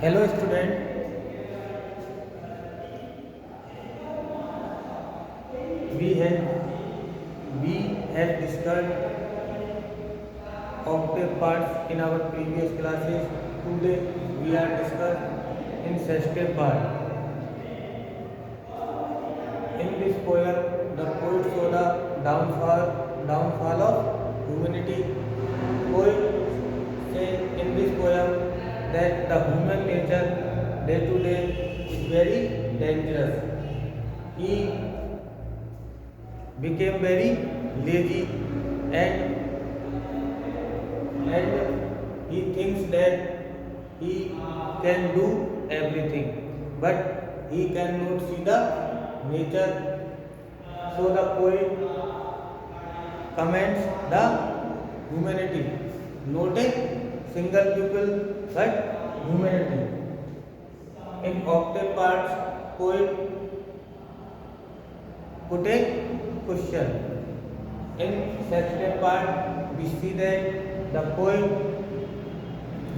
Hello student, we have we have discussed octave parts in our previous classes. Today we are discussing in sextave part. In this poem, the poet saw the downfall of humanity. Poet said in this poem that the human nature day to day is very dangerous. He became very lazy and he thinks that he can do everything, but he cannot see the nature. So the poet comments the humanity, not a single people, but humanity. In octave parts, poet put a question. In sextave part, we see that the poet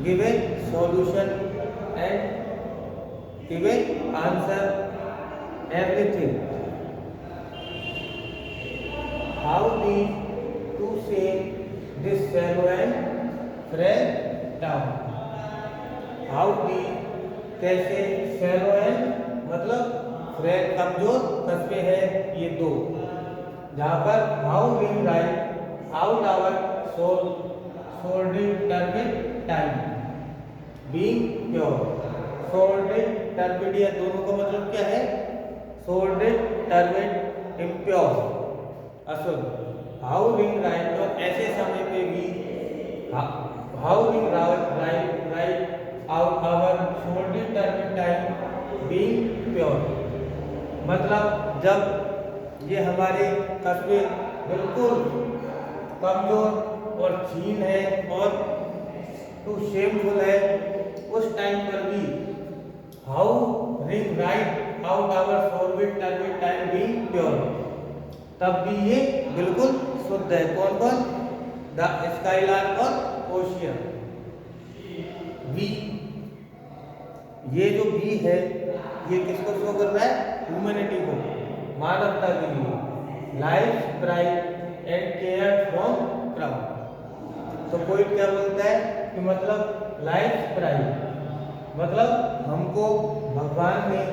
give a solution and give a answer everything. How these two say this shallow and frail town? How these कैसे shallow and मतलब frail कमजोर कस्बे हैं ये दो, जहाँ पर how will write out our soiled turbid time being pure. Soiled turbid ये दोनों का मतलब क्या है? सोल्डेड टर्बिड इम्प्योर अशुद्ध. हाउ विल राइट और ऐसे समय पे भी how will write out our soiled turbid time being pure. मतलब जब ये हमारे कस्बे बिल्कुल कमजोर और छीन है और टू शेमफुल है, उस टाइम पर भी how ring write out our soiled turbid time being pure, तब भी ये बिल्कुल शुद्ध है. कौन कौन? द स्काईलार्क और ओशियन. वी, ये जो बी है ये किसको शो कर रहा है? ह्यूमैनिटी को, मानवता के लिए. Life pride and care from crowd. तो कोई क्या बोलता है कि मतलब लाइफ प्राइड मतलब हमको भगवान ने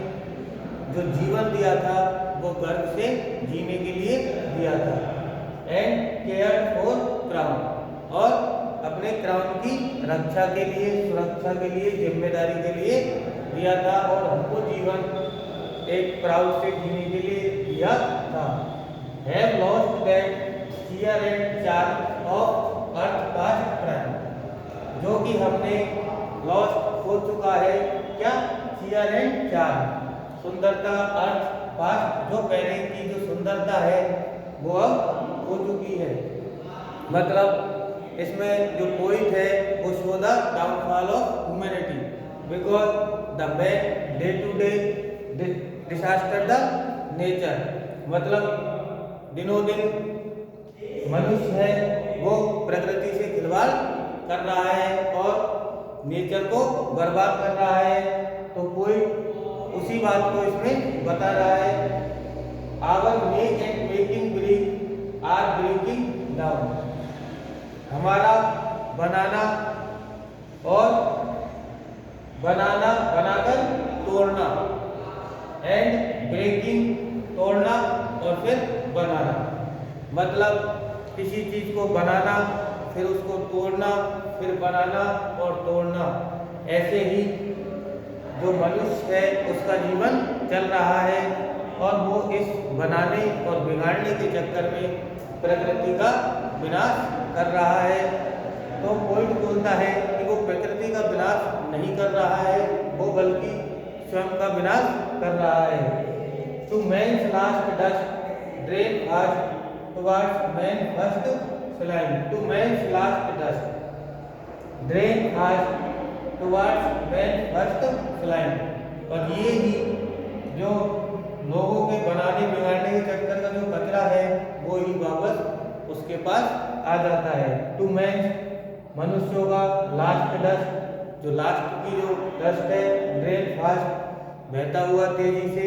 जो जीवन दिया था वो गर्व से जीने के लिए दिया था. एंड केयर फॉर क्राउन और अपने क्राउन की रक्षा के लिए, सुरक्षा के लिए, जिम्मेदारी के लिए दिया था और हमको जीवन एक प्राउड से जीने के लिए दिया था. Have lost that cheer and charm of earth past prime. जो कि हमने लॉस्ट हो चुका है क्या? चीयर एंड चार्म, सुंदरता, अर्थ पास्ट, जो पहले की जो सुंदरता है वो अब हो चुकी है. मतलब इसमें जो पॉइंट है वो show the downfall of humanity because the man day to day disaster the nature. मतलब दिनों दिन मनुष्य है वो प्रकृति से खिलवाड़ कर रहा है और नेचर को बर्बाद कर रहा है. तो कोई उसी बात को इसमें बता रहा है. Our make and making break or breaking down. हमारा बनाना और बनाकर तोड़ना, एंड ब्रेकिंग तोड़ना और फिर बनाना. मतलब किसी चीज को बनाना, फिर उसको तोड़ना, फिर बनाना और तोड़ना. ऐसे ही जो मनुष्य है उसका जीवन चल रहा है और वो इस बनाने और बिगाड़ने के चक्कर में प्रकृति का विनाश कर रहा है. तो पॉइंट बोलता है कि वो प्रकृति का विनाश नहीं कर रहा है, वो बल्कि स्वयं का विनाश कर रहा है. To man's last dust drain fast towards man first slime. To man's last dust drain fast towards man first slime. और ये ही जो लोगों के बनाने बिगाड़ने के चक्कर का जो कचरा है वो ही वापस उसके पास आ जाता है. टू मैन्स मनुष्यों का, लास्ट डस्ट जो लास्ट की जो डस्ट है ड्रेन फास्ट बहता हुआ तेजी से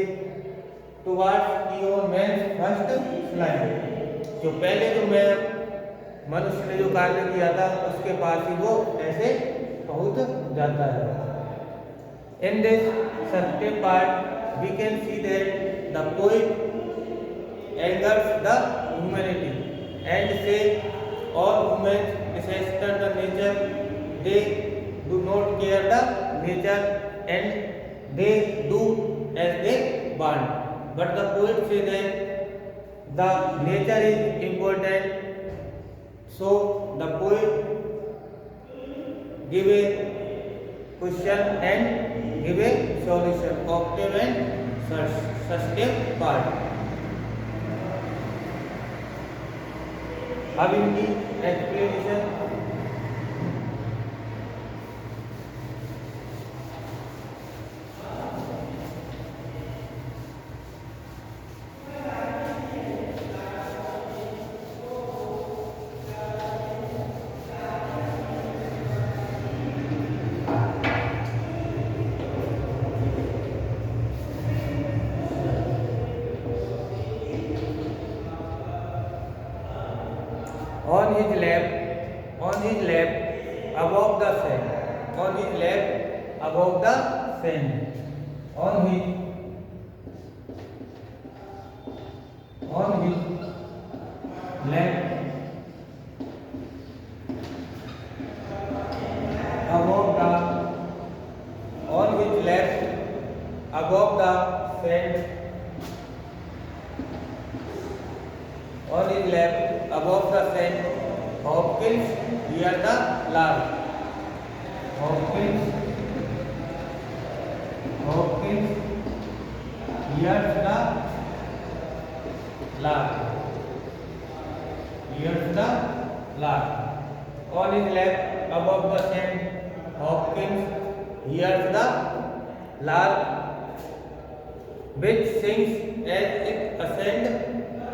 towards your man first slide. जो पहले जो मैं मनुष्य ने जो कार्य किया था उसके पास ही वो ऐसे पहुंच जाता है। In this certain part we can see that the poet angers the humanity and say all humans disaster the nature, they do not care the nature and they do as they want. But the poet say that the nature is important, so the poet give a question and give a solution, octave and sustave part. अब इनकी explanation on his lap above the sand, on his lap above the sand, on his lap above the on his lap above the sand, on his lap above the sand, Hopkins hear the lark. Hopkins hears the lark. Hears the lark. On his lap above the sand, Hopkins hears the lark, which sings as it ascends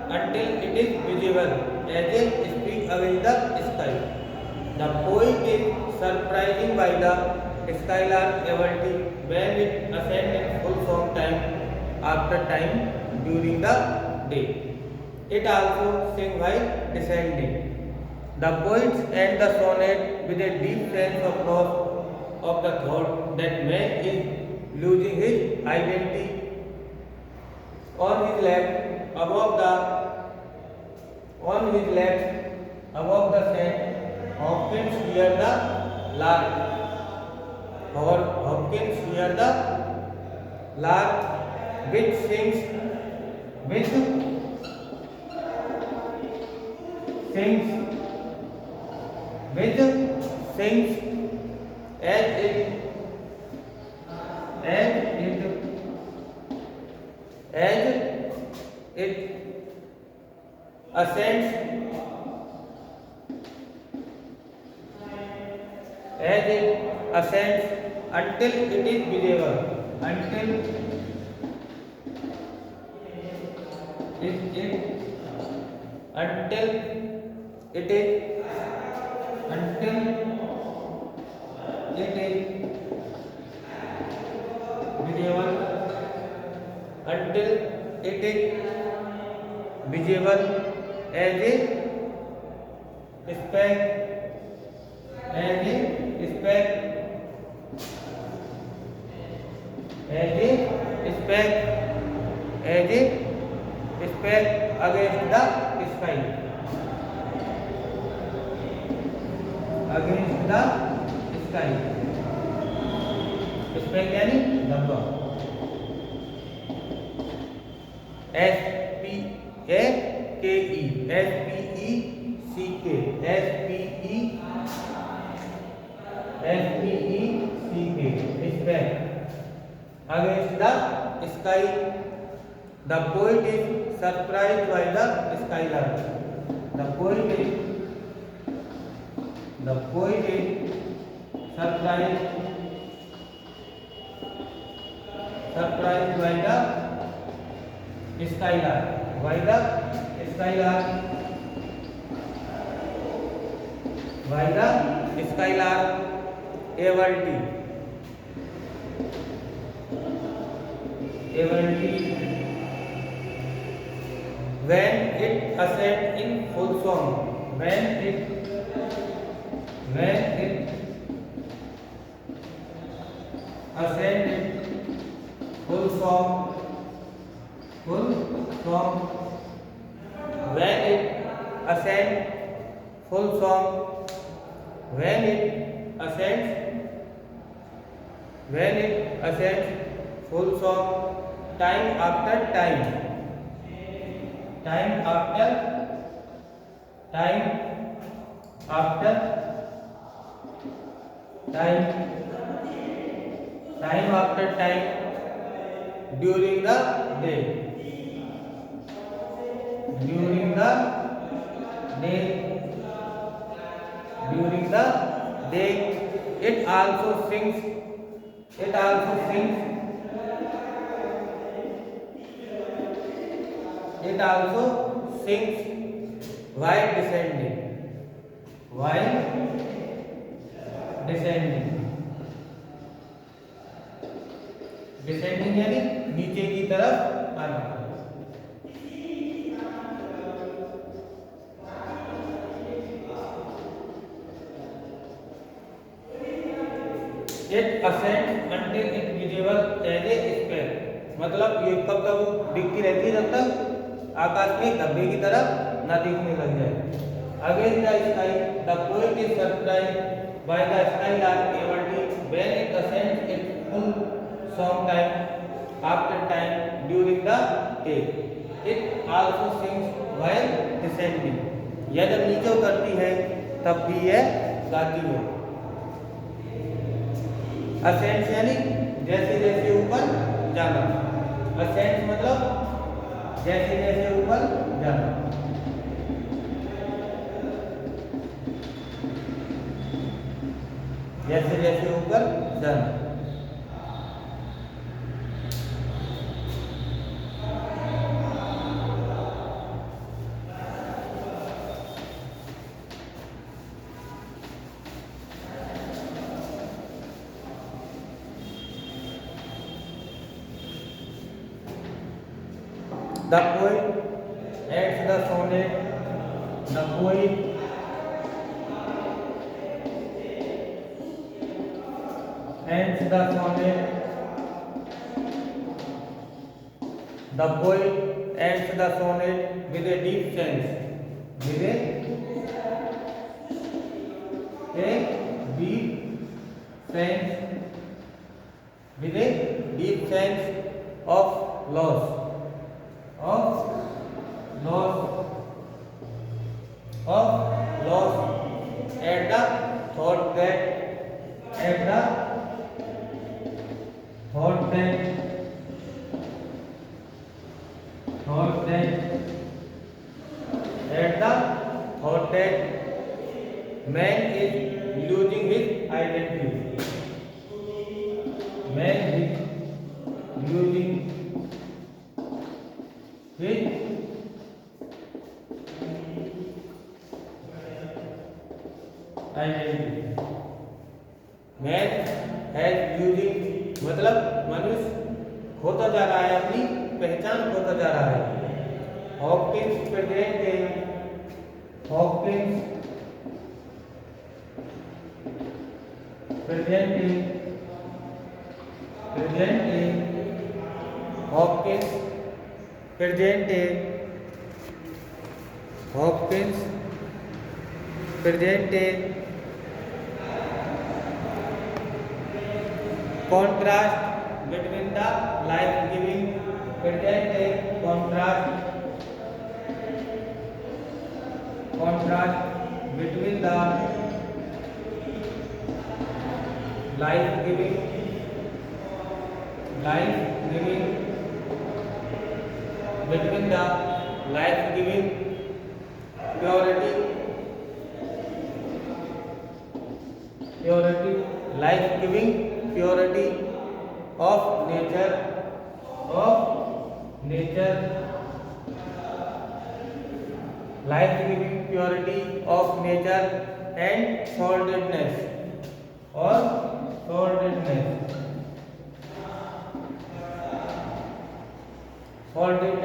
until it is visible as it speaks against the sky. The poet is surprised by the skylark's ability when it ascends in full song time after time during the day. It also sings while descending. The poet ends the sonnet with a deep sense of loss of the thought that man is losing his identity. On his lap above the sand, Hopkins hear the lark. Hopkins hear the lark, which sings as it ascends until it is visible, until it is visible as a speck against the sky. Speck यानी धब्बा. Speck against the sky. The poet is surprised by the skylark. The poet is surprised by the skylark. By the skylark ability ability when it ascends in full song. When it ascends in full song. When it ascends full song. When it ascends full song. Time after time. Time after time. During the day. During the day. It also sings while descending. Descending यानी नीचे की तरफ आना. It ascends until it visible as a speck. मतलब ये कब तक दिखती रहती है, जब तक आकाश में धब्बे की तरफ न दिखने लग जाए. Against the sky, the poet is surprised by the skylark ability when it ascends its full song time after time during the day. It also sings while descending. यह जब नीचे उतरती है तब भी यह गाती है. असेंट यानी जैसे जैसे ऊपर जाना. असेंट मतलब जैसे जैसे ऊपर जाना. जैसे जैसे ऊपर जाना. The poet adds the sonnet. The poet adds the sonnet. The poet adds the sonnet with a deep sense. With a deep sense. With a deep sense of loss. At the thought that man is losing his identity. Man is losing his identity. Man has losing मतलब मनुष्य खोता जा रहा है, अपनी पहचान खोता जा रहा है. Hawkins presente contrast between the life-giving contrast between the life-giving between the life-giving purity life-giving purity of nature life-giving purity of nature and saltedness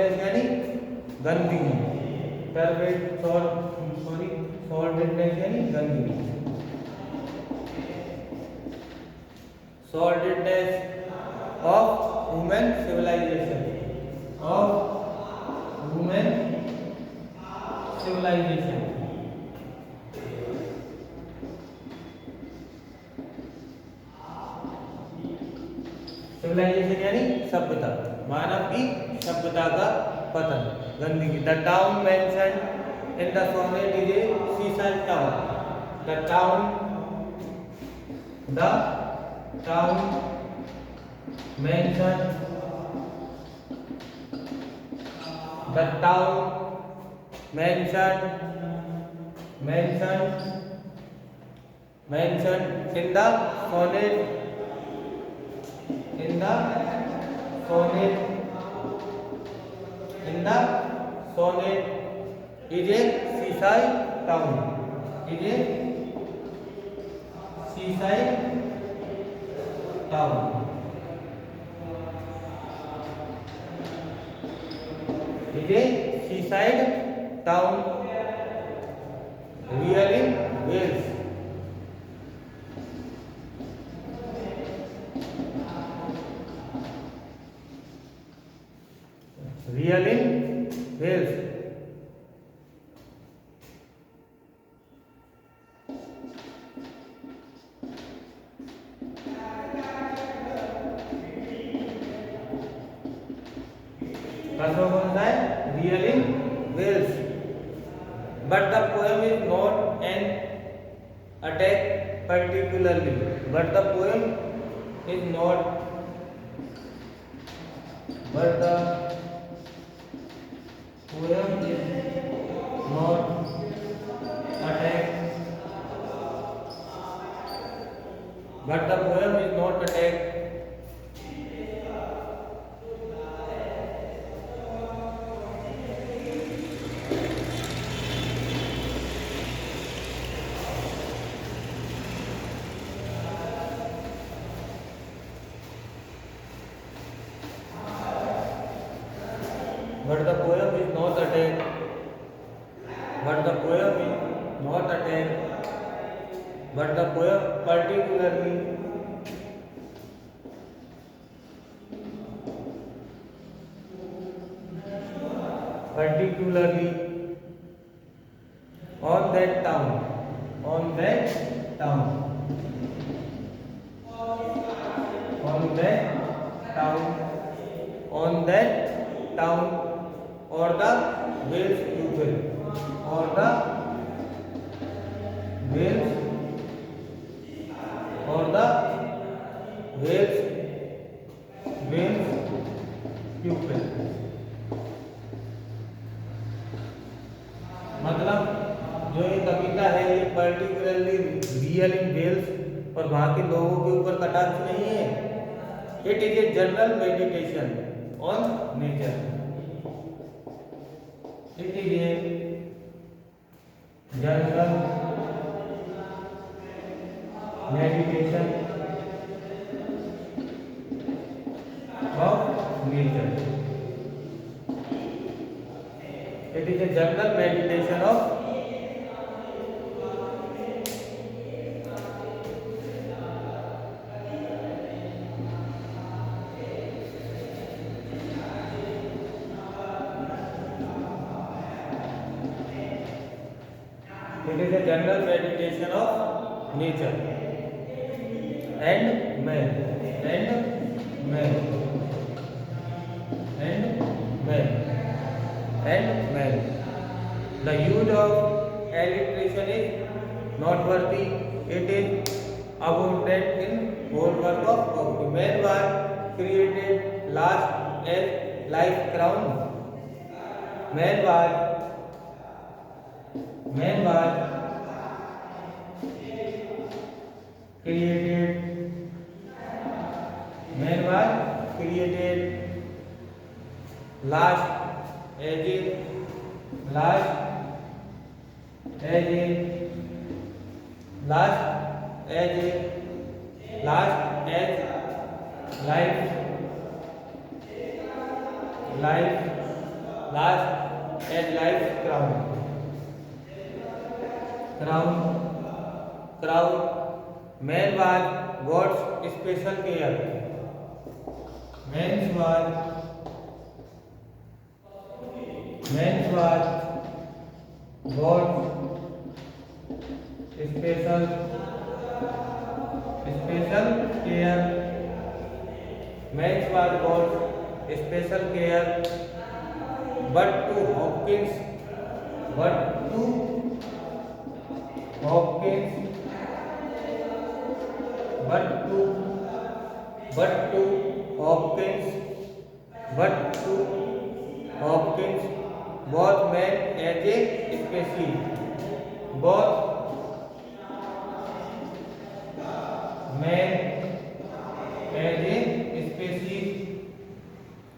saltedness यानी गंदगी, सॉल्टेडनेस यानी गंदगी, saltedness of human civilization, of human civilization. Civilization यानी सभ्यता, मानव की सभ्यता का पतन, गंदगी। The town mentioned in the sonnet is a seaside town. The town mentioned the town mentioned in the sonnet is a seaside town, is a seaside town, is a seaside town, real in Wales, real in Wales। First one कौन सा है? Real in Wales. But the poem is not an attack particularly, but the poem is not, but the poem is not attack, but the poem is not attack but the poem is not attack, but the poem is not attack, but the poem particularly on that town, on that town, on that town, on that town, or the Wales pupil, or the Wales, or the Wales pupil। मतलब जो ये कविता है ये particularly real in Wales और वहाँ के लोगों के ऊपर कटाक्ष नहीं है। It is a general meditation on nature, it is a general meditation of nature, it is a general meditation of it is a general meditation of nature and man, and man, and man, and man। The use of alliteration is noteworthy, it is abundant in whole work of poetry। Man was created last as life crown, man was created last as a life last as life's crown. Crown, crown. Man was God's special care. Man was God's special care. Man was God's special care. But to Hopkins, but to Hopkins, both men as a species, both men as a species,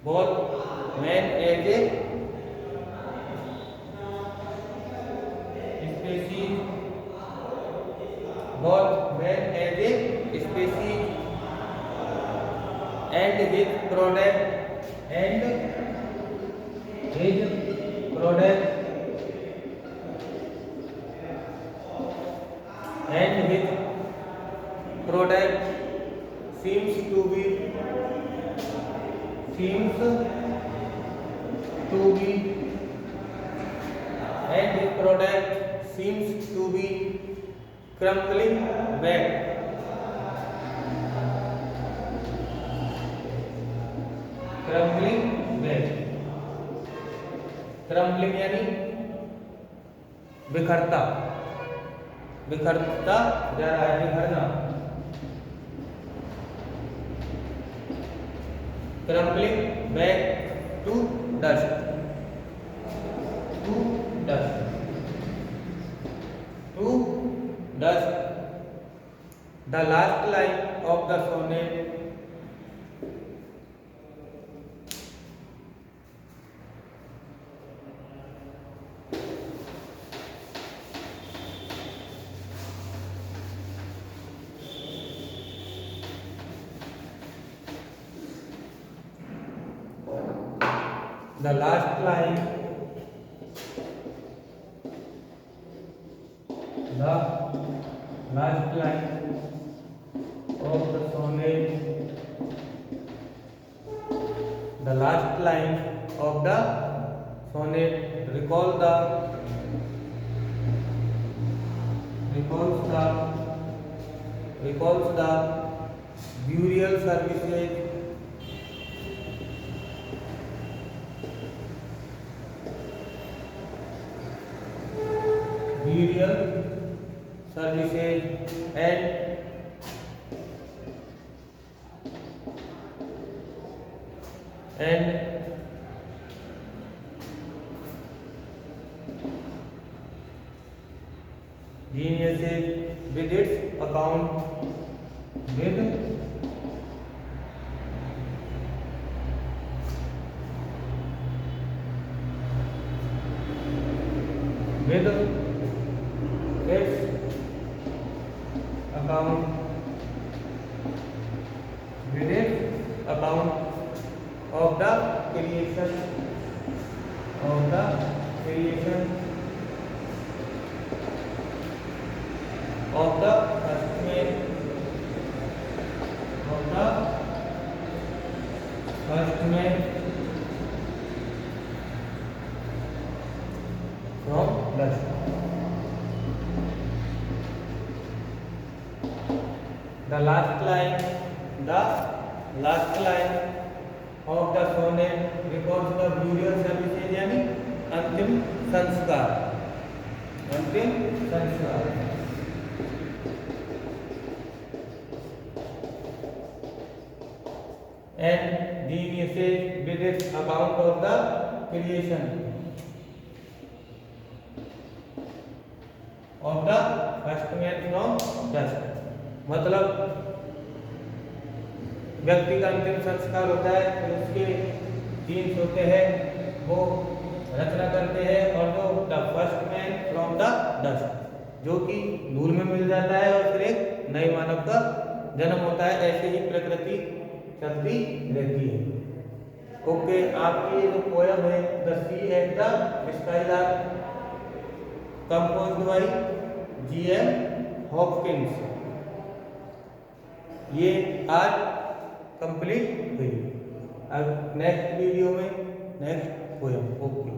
both men as a species, both men as a species, and his product seems to be crumbling back. Crumbling यानी बिखरता जा रहा है, बिखरना. Crumbling back to dust. The last line of the sonnet the last line of the sonnet, the last line of the sonnet recalls the burial services and geniuses with its account with its account of the creation of the first man from dust. The last line of the sonnet records the burial services यानी अंतिम संस्कार. And geniuses with its account of the creation of the first man from dust. मतलब व्यक्ति का अंतिम संस्कार होता है, फिर उसके जीन्स होते हैं, वो रचना करते हैं, और जो the first man from the dust, जो कि धूल में मिल जाता है और फिर एक नए मानव का जन्म होता है. ऐसे ही प्रकृति चलती रहती है. ओके, आपकी ये जो पोयम है the sea and the skylark, composed by GM Hopkins, ये आज कंप्लीट हुई। अब नेक्स्ट वीडियो में नेक्स्ट पोयम। ओके।